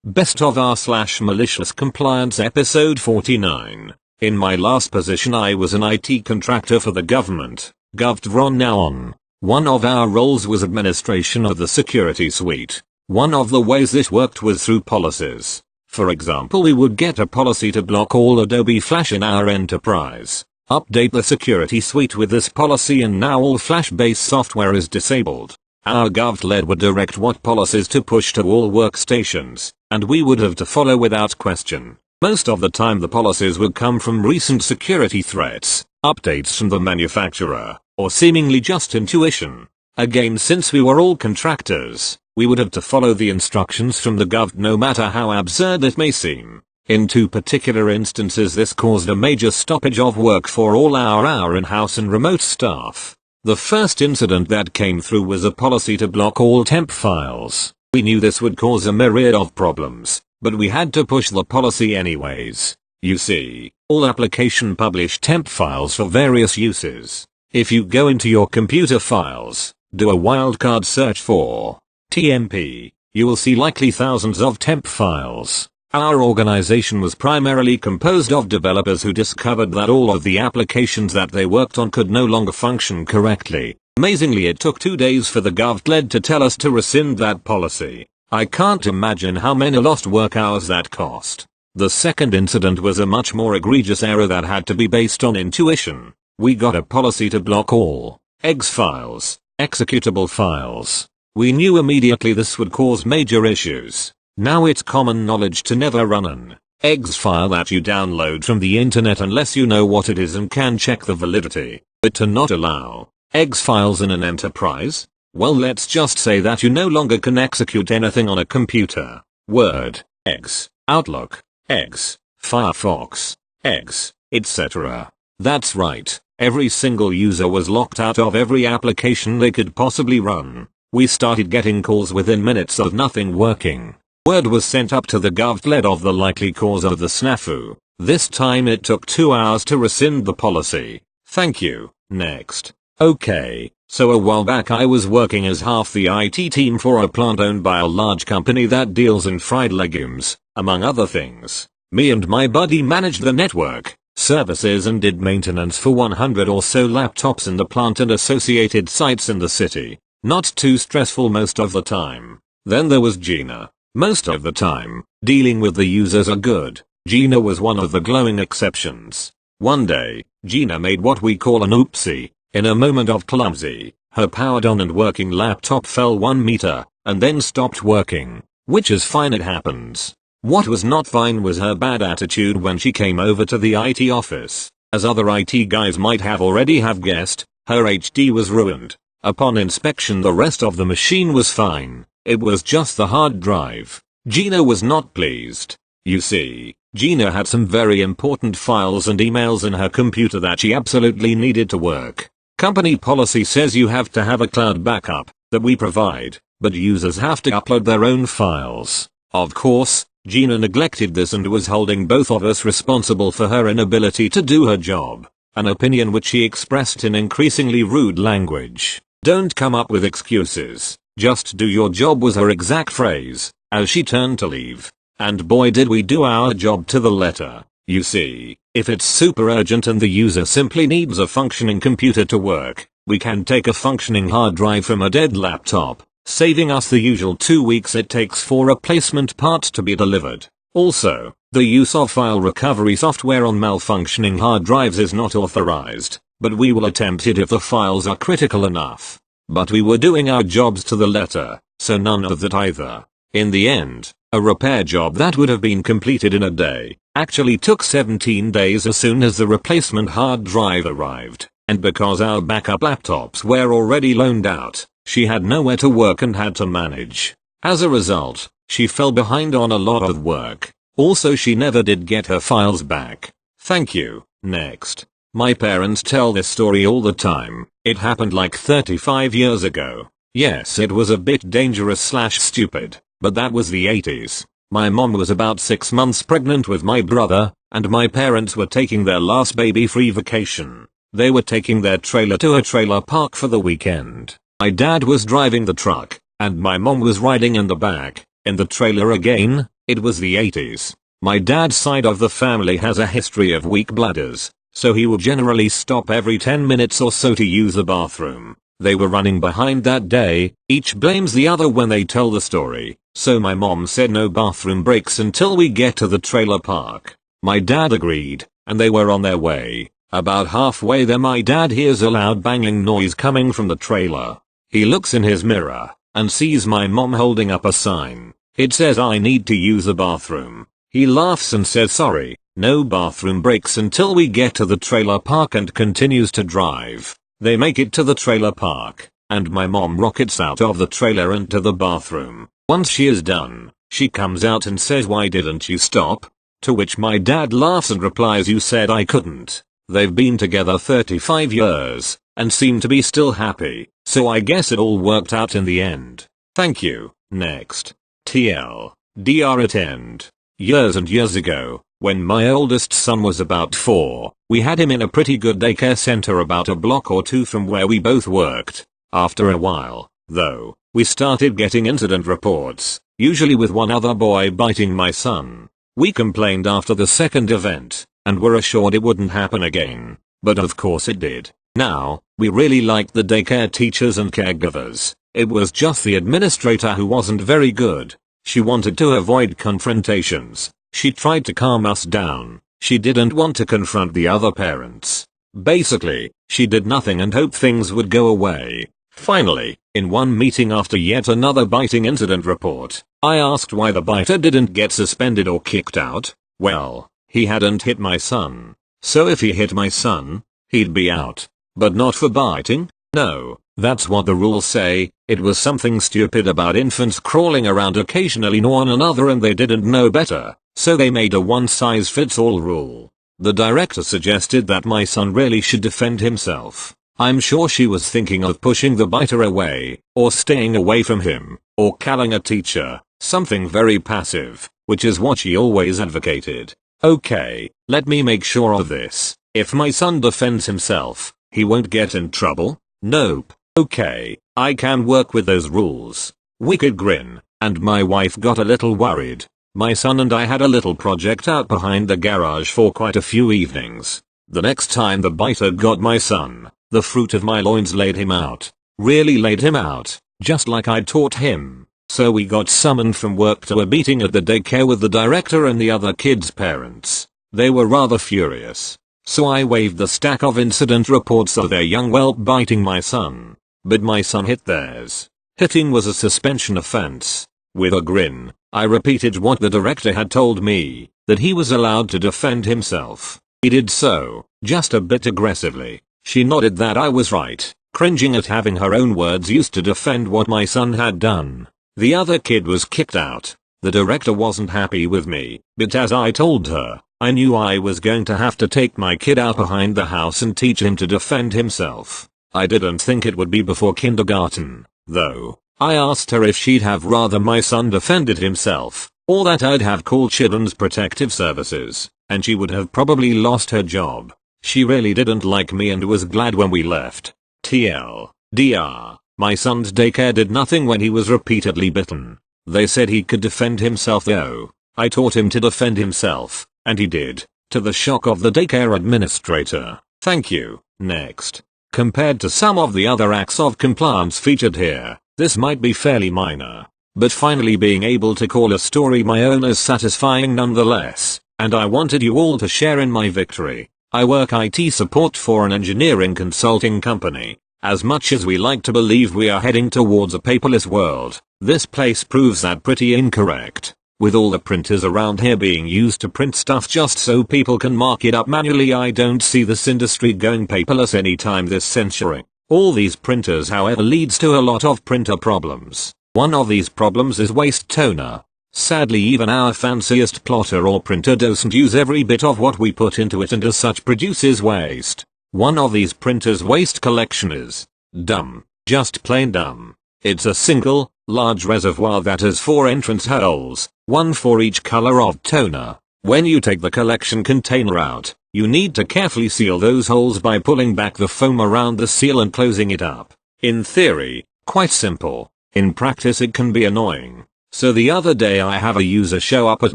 Best of R / malicious compliance episode 49. In my last position I was an IT contractor for the government, GovTron now on. One of our roles was administration of the security suite. One of the ways this worked was through policies. For example, we would get a policy to block all Adobe Flash in our enterprise. Update the security suite with this policy and now all Flash-based software is disabled. Our GovLed would direct what policies to push to all workstations, and we would have to follow without question. Most of the time the policies would come from recent security threats, updates from the manufacturer, or seemingly just intuition. Again, since we were all contractors, we would have to follow the instructions from the Gov no matter how absurd it may seem. In two particular instances this caused a major stoppage of work for all our in-house and remote staff. The first incident that came through was a policy to block all temp files. We knew this would cause a myriad of problems, but we had to push the policy anyways. You see, all application publish temp files for various uses. If you go into your computer files, do a wildcard search for TMP, you will see likely thousands of temp files. Our organization was primarily composed of developers who discovered that all of the applications that they worked on could no longer function correctly. Amazingly, it took 2 days for the GovLed to tell us to rescind that policy. I can't imagine how many lost work hours that cost. The second incident was a much more egregious error that had to be based on intuition. We got a policy to block all exe files, executable files. We knew immediately this would cause major issues. Now it's common knowledge to never run an exe file that you download from the internet unless you know what it is and can check the validity. But to not allow exe files in an enterprise? Well, let's just say that you no longer can execute anything on a computer. Word, exe, Outlook, exe, Firefox, exe, etc. That's right, every single user was locked out of every application they could possibly run. We started getting calls within minutes of nothing working. Word was sent up to the GovLed of the likely cause of the snafu. This time it took 2 hours to rescind the policy. Thank you. Next. Okay, so a while back I was working as half the IT team for a plant owned by a large company that deals in fried legumes, among other things. Me and my buddy managed the network, services and did maintenance for 100 or so laptops in the plant and associated sites in the city. Not too stressful most of the time. Then there was Gina. Most of the time, dealing with the users are good. Gina was one of the glowing exceptions. One day, Gina made what we call an oopsie. In a moment of clumsy, her powered on and working laptop fell 1 meter, and then stopped working. Which is fine, it happens. What was not fine was her bad attitude when she came over to the IT office. As other IT guys might have already have guessed, her HD was ruined. Upon inspection the rest of the machine was fine. It was just the hard drive. Gina was not pleased. You see, Gina had some very important files and emails in her computer that she absolutely needed to work. Company policy says you have to have a cloud backup that we provide, but users have to upload their own files. Of course, Gina neglected this and was holding both of us responsible for her inability to do her job. An opinion which she expressed in increasingly rude language. Don't come up with excuses. Just do your job was her exact phrase, as she turned to leave. And boy did we do our job to the letter. You see, if it's super urgent and the user simply needs a functioning computer to work, we can take a functioning hard drive from a dead laptop, saving us the usual 2 weeks it takes for replacement parts to be delivered. Also, the use of file recovery software on malfunctioning hard drives is not authorized, but we will attempt it if the files are critical enough. But we were doing our jobs to the letter, so none of that either. In the end, a repair job that would have been completed in a day, actually took 17 days as soon as the replacement hard drive arrived, and because our backup laptops were already loaned out, she had nowhere to work and had to manage. As a result, she fell behind on a lot of work. Also, she never did get her files back. Thank you. Next. My parents tell this story all the time. It happened like 35 years ago. Yes, it was a bit dangerous / stupid, but that was the 80s. My mom was about 6 months pregnant with my brother, and my parents were taking their last baby-free vacation. They were taking their trailer to a trailer park for the weekend. My dad was driving the truck, and my mom was riding in the back. In the trailer again, it was the 80s. My dad's side of the family has a history of weak bladders, so he would generally stop every 10 minutes or so to use the bathroom. They were running behind that day, each blames the other when they tell the story, so my mom said no bathroom breaks until we get to the trailer park. My dad agreed, and they were on their way. About halfway there my dad hears a loud banging noise coming from the trailer. He looks in his mirror, and sees my mom holding up a sign. It says I need to use the bathroom. He laughs and says sorry, no bathroom breaks until we get to the trailer park and continues to drive. They make it to the trailer park, and my mom rockets out of the trailer and to the bathroom. Once she is done, she comes out and says why didn't you stop? To which my dad laughs and replies you said I couldn't. They've been together 35 years, and seem to be still happy, so I guess it all worked out in the end. Thank you. Next. TL. Dr. It end. Years and years ago, when my oldest son was about 4, we had him in a pretty good daycare center about a block or two from where we both worked. After a while, though, we started getting incident reports, usually with one other boy biting my son. We complained after the second event, and were assured it wouldn't happen again, but of course it did. Now, we really liked the daycare teachers and caregivers. It was just the administrator who wasn't very good. She wanted to avoid confrontations. She tried to calm us down. She didn't want to confront the other parents. Basically, she did nothing and hoped things would go away. Finally, in one meeting after yet another biting incident report, I asked why the biter didn't get suspended or kicked out. Well, he hadn't hit my son. So if he hit my son, he'd be out. But not for biting? No, that's what the rules say. It was something stupid about infants crawling around occasionally on one another and they didn't know better, so they made a one-size-fits-all rule. The director suggested that my son really should defend himself. I'm sure she was thinking of pushing the biter away, or staying away from him, or calling a teacher, something very passive, which is what she always advocated. Okay, let me make sure of this. If my son defends himself, he won't get in trouble? Nope. Okay, I can work with those rules. Wicked grin, and my wife got a little worried. My son and I had a little project out behind the garage for quite a few evenings. The next time the biter got my son, the fruit of my loins laid him out. Really laid him out, just like I taught him. So we got summoned from work to a meeting at the daycare with the director and the other kids' parents. They were rather furious. So I waved the stack of incident reports of their young whelp biting my son. But my son hit theirs. Hitting was a suspension offense. With a grin, I repeated what the director had told me, that he was allowed to defend himself. He did so, just a bit aggressively. She nodded that I was right, cringing at having her own words used to defend what my son had done. The other kid was kicked out. The director wasn't happy with me, but as I told her, I knew I was going to have to take my kid out behind the house and teach him to defend himself. I didn't think it would be before kindergarten, though. I asked her if she'd have rather my son defended himself, or that I'd have called Children's Protective Services, and she would have probably lost her job. She really didn't like me and was glad when we left. TLDR, my son's daycare did nothing when he was repeatedly bitten. They said he could defend himself though. I taught him to defend himself, and he did, to the shock of the daycare administrator. Thank you. Next. Compared to some of the other acts of compliance featured here, this might be fairly minor, but finally being able to call a story my own is satisfying nonetheless, and I wanted you all to share in my victory. I work IT support for an engineering consulting company. As much as we like to believe we are heading towards a paperless world, this place proves that pretty incorrect. With all the printers around here being used to print stuff just so people can mark it up manually, I don't see this industry going paperless anytime this century. All these printers however leads to a lot of printer problems. One of these problems is waste toner. Sadly even our fanciest plotter or printer doesn't use every bit of what we put into it and as such produces waste. One of these printers' waste collection is dumb. Just plain dumb. It's a single, large reservoir that has 4 entrance holes, one for each color of toner. When you take the collection container out, you need to carefully seal those holes by pulling back the foam around the seal and closing it up. In theory, quite simple. In practice it can be annoying. So the other day I have a user show up at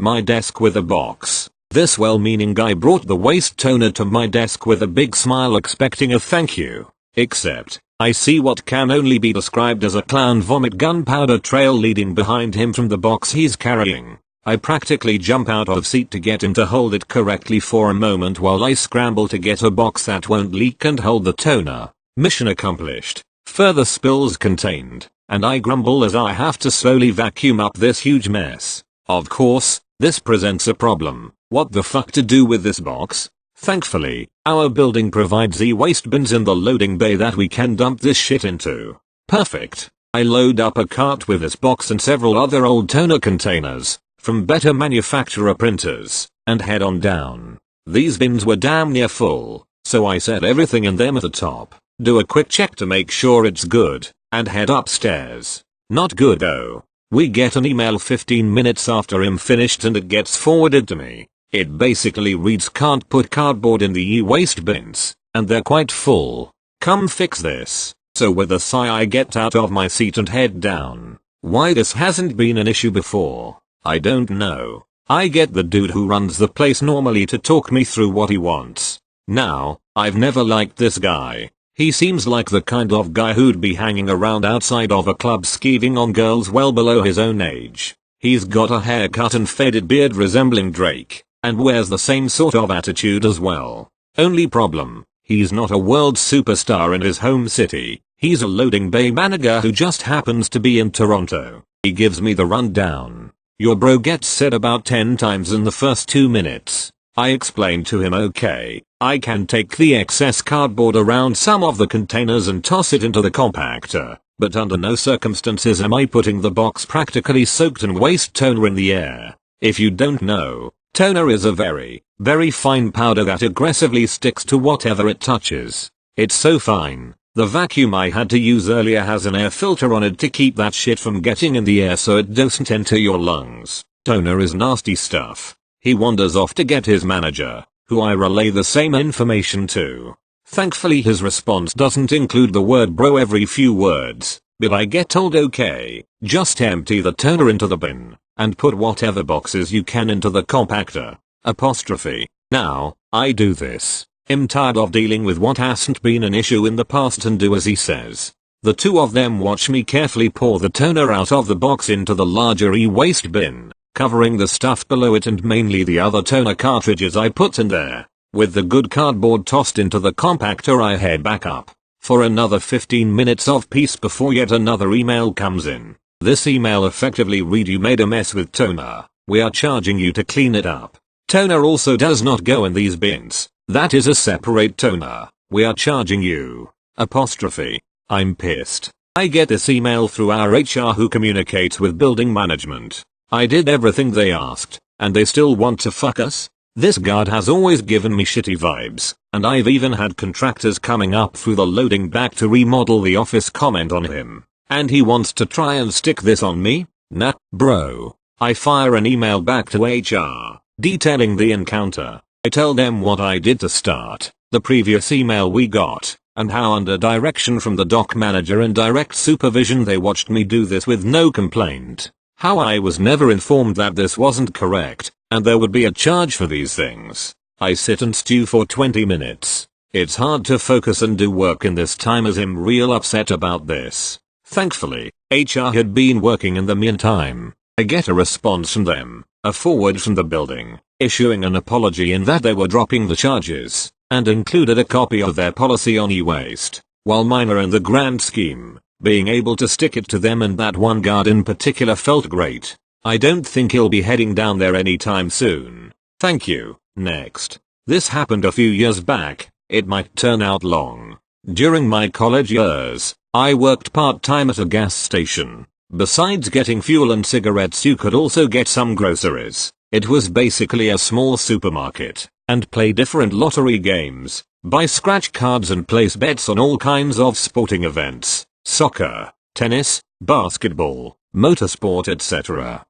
my desk with a box. This well-meaning guy brought the waste toner to my desk with a big smile expecting a thank you. Except, I see what can only be described as a clown vomit gunpowder trail leading behind him from the box he's carrying. I practically jump out of seat to get him to hold it correctly for a moment while I scramble to get a box that won't leak and hold the toner. Mission accomplished. Further spills contained, and I grumble as I have to slowly vacuum up this huge mess. Of course, this presents a problem. What the fuck to do with this box? Thankfully, our building provides e-waste bins in the loading bay that we can dump this shit into. Perfect. I load up a cart with this box and several other old toner containers, from better manufacturer printers, and head on down. These bins were damn near full, so I set everything in them at the top, do a quick check to make sure it's good, and head upstairs. Not good though. We get an email 15 minutes after I'm finished and it gets forwarded to me. It basically reads can't put cardboard in the e-waste bins, and they're quite full. Come fix this. So with a sigh I get out of my seat and head down. Why this hasn't been an issue before, I don't know. I get the dude who runs the place normally to talk me through what he wants. Now, I've never liked this guy. He seems like the kind of guy who'd be hanging around outside of a club skeeving on girls well below his own age. He's got a haircut and faded beard resembling Drake, and wears the same sort of attitude as well. Only problem, he's not a world superstar in his home city. He's a loading bay manager who just happens to be in Toronto. He gives me the rundown. Your bro gets said about 10 times in the first 2 minutes. I explain to him okay, I can take the excess cardboard around some of the containers and toss it into the compactor, but under no circumstances am I putting the box practically soaked in waste toner in the air. If you don't know, toner is a very, very fine powder that aggressively sticks to whatever it touches. It's so fine, the vacuum I had to use earlier has an air filter on it to keep that shit from getting in the air so it doesn't enter your lungs. Toner is nasty stuff. He wanders off to get his manager, who I relay the same information to. Thankfully his response doesn't include the word bro every few words, but I get told okay, just empty the toner into the bin, and put whatever boxes you can into the compactor. Apostrophe. Now, I do this. I'm tired of dealing with what hasn't been an issue in the past and do as he says. The two of them watch me carefully pour the toner out of the box into the larger e-waste bin, covering the stuff below it and mainly the other toner cartridges I put in there. With the good cardboard tossed into the compactor I head back up for another 15 minutes of peace before yet another email comes in. This email effectively read you made a mess with toner. We are charging you to clean it up. Toner also does not go in these bins. That is a separate toner. We are charging you. Apostrophe. I'm pissed. I get this email through our HR who communicates with building management. I did everything they asked, and they still want to fuck us? This guard has always given me shitty vibes, and I've even had contractors coming up through the loading back to remodel the office comment on him. And he wants to try and stick this on me? Nah, bro. I fire an email back to HR, detailing the encounter. I tell them what I did to start, the previous email we got, and how under direction from the dock manager and direct supervision they watched me do this with no complaint. How I was never informed that this wasn't correct, and there would be a charge for these things. I sit and stew for 20 minutes. It's hard to focus and do work in this time as I'm real upset about this. Thankfully, HR had been working in the meantime. I get a response from them, a forward from the building, issuing an apology in that they were dropping the charges, and included a copy of their policy on e-waste. While minor in the grand scheme, being able to stick it to them and that one guard in particular felt great. I don't think he'll be heading down there anytime soon. Thank you. Next. This happened a few years back. It might turn out long. During my college years, I worked part-time at a gas station. Besides getting fuel and cigarettes you could also get some groceries. It was basically a small supermarket, and play different lottery games, buy scratch cards and place bets on all kinds of sporting events. Soccer, tennis, basketball, motorsport etc.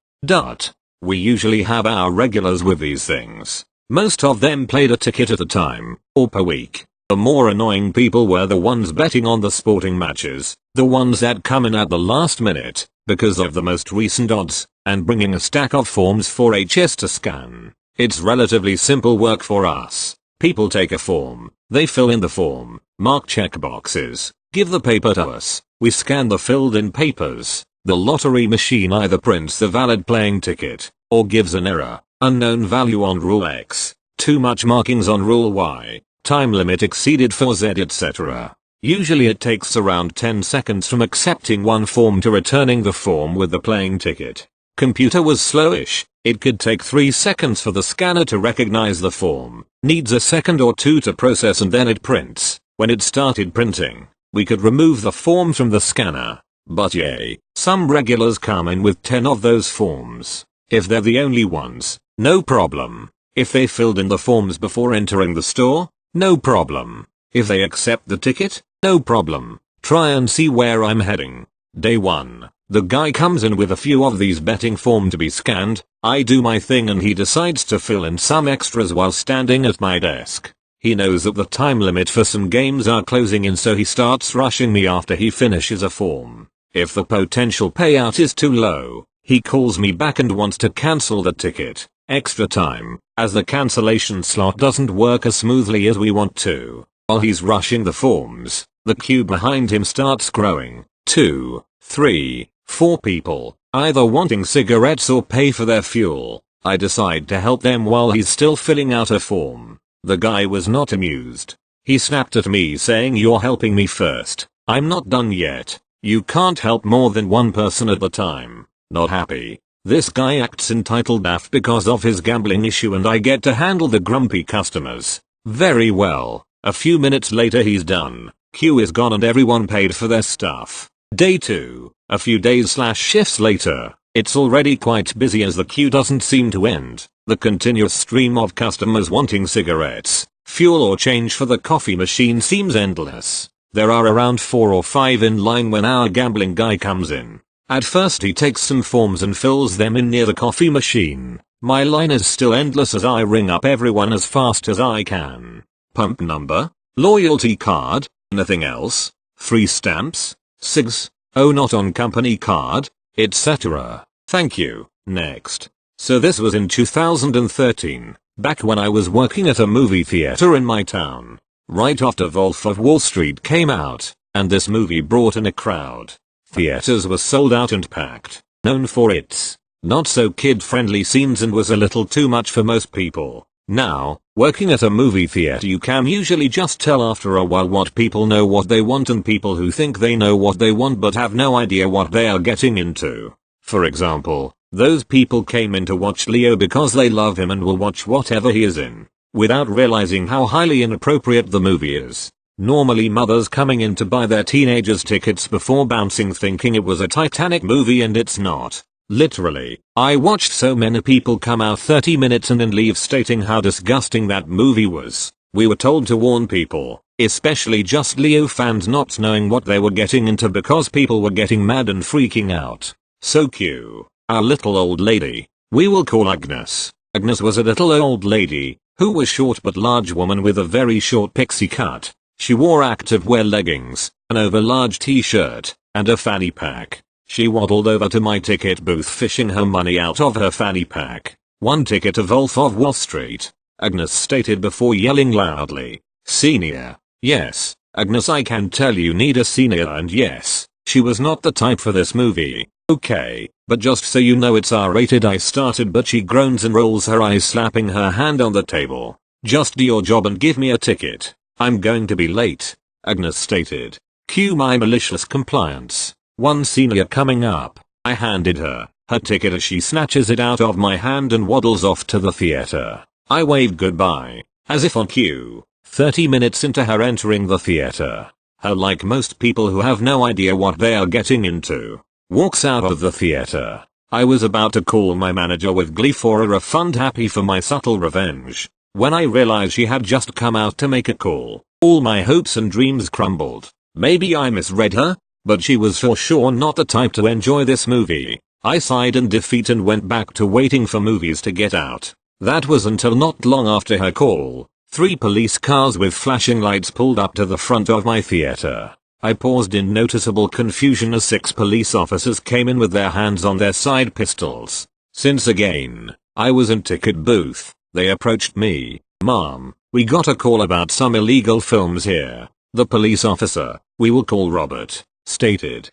We usually have our regulars with these things. Most of them played a ticket at a time, or per week. The more annoying people were the ones betting on the sporting matches, the ones that come in at the last minute, because of the most recent odds, and bringing a stack of forms for HS to scan. It's relatively simple work for us. People take a form, they fill in the form, mark checkboxes, give the paper to us, we scan the filled in papers. The lottery machine either prints the valid playing ticket, or gives an error, unknown value on rule X, too much markings on rule Y, time limit exceeded for Z, etc. Usually it takes around 10 seconds from accepting one form to returning the form with the playing ticket. Computer was slowish, it could take 3 seconds for the scanner to recognize the form, needs a second or two to process, and then it prints. When it started printing, we could remove the form from the scanner. But yay, some regulars come in with 10 of those forms. If they're the only ones, no problem. If they filled in the forms before entering the store, no problem. If they accept the ticket, no problem. Try and see where I'm heading. Day 1. The guy comes in with a few of these betting form to be scanned. I do my thing and he decides to fill in some extras while standing at my desk. He knows that the time limit for some games are closing in, so he starts rushing me after he finishes a form. If the potential payout is too low, he calls me back and wants to cancel the ticket. Extra time, as the cancellation slot doesn't work as smoothly as we want to. While he's rushing the forms, the queue behind him starts growing. 2, 3, 4 people, either wanting cigarettes or pay for their fuel. I decide to help them while he's still filling out a form. The guy was not amused. He snapped at me saying, "You're helping me first. I'm not done yet. You can't help more than one person at a time." Not happy. This guy acts entitled daft because of his gambling issue, and I get to handle the grumpy customers. Very well. A few minutes later he's done. Queue is gone and everyone paid for their stuff. Day 2. A few days/shifts later. It's already quite busy as the queue doesn't seem to end. The continuous stream of customers wanting cigarettes, fuel or change for the coffee machine seems endless. There are around 4 or 5 in line when our gambling guy comes in. At first he takes some forms and fills them in near the coffee machine. My line is still endless as I ring up everyone as fast as I can. Pump number, loyalty card, nothing else, 3 stamps, cigs, oh not on company card, etc. Thank you, next. So this was in 2013, back when I was working at a movie theater in my town. Right after Wolf of Wall Street came out, and this movie brought in a crowd. Theaters were sold out and packed, known for its not so kid-friendly scenes, and was a little too much for most people. Now, working at a movie theater, you can usually just tell after a while what people know what they want and people who think they know what they want but have no idea what they are getting into. For example, those people came in to watch Leo because they love him and will watch whatever he is in, without realizing how highly inappropriate the movie is. Normally mothers coming in to buy their teenagers tickets before bouncing thinking it was a Titanic movie, and it's not. Literally, I watched so many people come out 30 minutes and then leave stating how disgusting that movie was. We were told to warn people, especially just Leo fans, not knowing what they were getting into because people were getting mad and freaking out. So cue our little old lady. We will call Agnes. Agnes was a little old lady who was short but large woman with a very short pixie cut. She wore activewear leggings, an over-large t-shirt, and a fanny pack. She waddled over to my ticket booth fishing her money out of her fanny pack. 1 ticket of Wolf of Wall Street, Agnes stated before yelling loudly. Senior. Yes, Agnes, I can tell you need a senior, and yes, she was not the type for this movie. Okay, but just so you know it's R-rated. I started, but she groans and rolls her eyes, slapping her hand on the table. Just do your job and give me a ticket. I'm going to be late, Agnes stated. Cue my malicious compliance. 1 senior coming up. I handed her her ticket as she snatches it out of my hand and waddles off to the theater. I waved goodbye, as if on cue. 30 minutes into her entering the theater, her, like most people who have no idea what they are getting into, walks out of the theater. I was about to call my manager with glee for a refund, happy for my subtle revenge, when I realized she had just come out to make a call. All my hopes and dreams crumbled. Maybe I misread her, but she was for sure not the type to enjoy this movie. I sighed in defeat and went back to waiting for movies to get out. That was until not long after her call, 3 police cars with flashing lights pulled up to the front of my theater. I paused in noticeable confusion as 6 police officers came in with their hands on their side pistols. Since again, I was in ticket booth, they approached me. "Mom, we got a call about some illegal films here." The police officer, "We will call Robert," stated.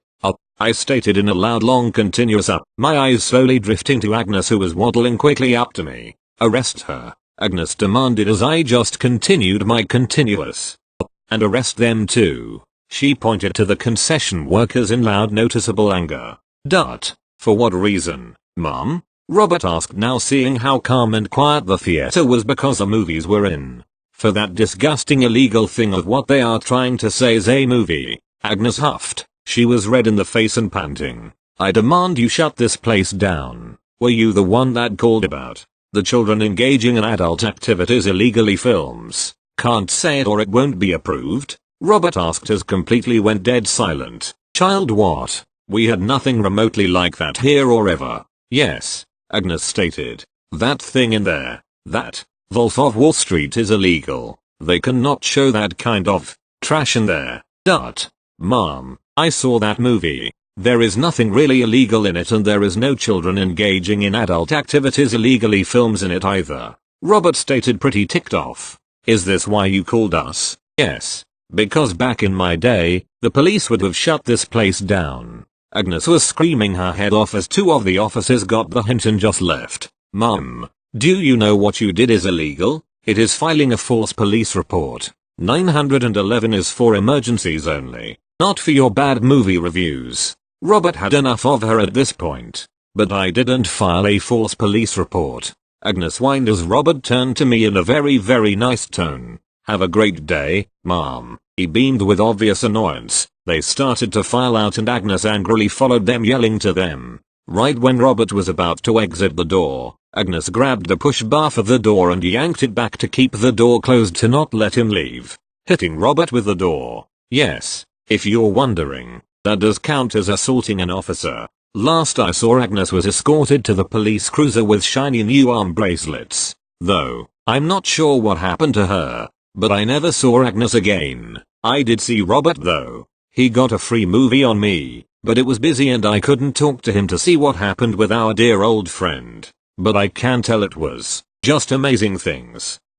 I stated in a loud long continuous up, my eyes slowly drifting to Agnes, who was waddling quickly up to me. "Arrest her," Agnes demanded as I just continued my continuous. "And arrest them too." She pointed to the concession workers in loud noticeable anger. "For what reason, Mom?" Robert asked, now seeing how calm and quiet the theater was because the movies were in. "For that disgusting illegal thing of what they are trying to say is a movie," Agnes huffed. She was red in the face and panting. "I demand you shut this place down. Were you the one that called about the children engaging in adult activities illegally films? Can't say it or it won't be approved?" Robert asked as completely went dead silent. "Child what? We had nothing remotely like that here or ever." "Yes," Agnes stated. "That thing in there, that Wolf of Wall Street is illegal. They cannot show that kind of trash in there." "Mom, I saw that movie. There is nothing really illegal in it and there is no children engaging in adult activities illegally films in it either," Robert stated, pretty ticked off. "Is this why you called us?" "Yes. Because back in my day, the police would have shut this place down." Agnes was screaming her head off as 2 of the officers got the hint and just left. "Mom, do you know what you did is illegal? It is filing a false police report. 911 is for emergencies only, not for your bad movie reviews." Robert had enough of her at this point. "But I didn't file a false police report," Agnes whined as Robert turned to me in a very nice tone. "Have a great day, Mom," he beamed with obvious annoyance. They started to file out and Agnes angrily followed them, yelling to them. Right when Robert was about to exit the door, Agnes grabbed the push bar for the door and yanked it back to keep the door closed to not let him leave, hitting Robert with the door. Yes, if you're wondering, that does count as assaulting an officer. Last I saw, Agnes was escorted to the police cruiser with shiny new arm bracelets. Though, I'm not sure what happened to her, but I never saw Agnes again. I did see Robert though. He got a free movie on me, but it was busy and I couldn't talk to him to see what happened with our dear old friend. But I can tell it was just amazing things.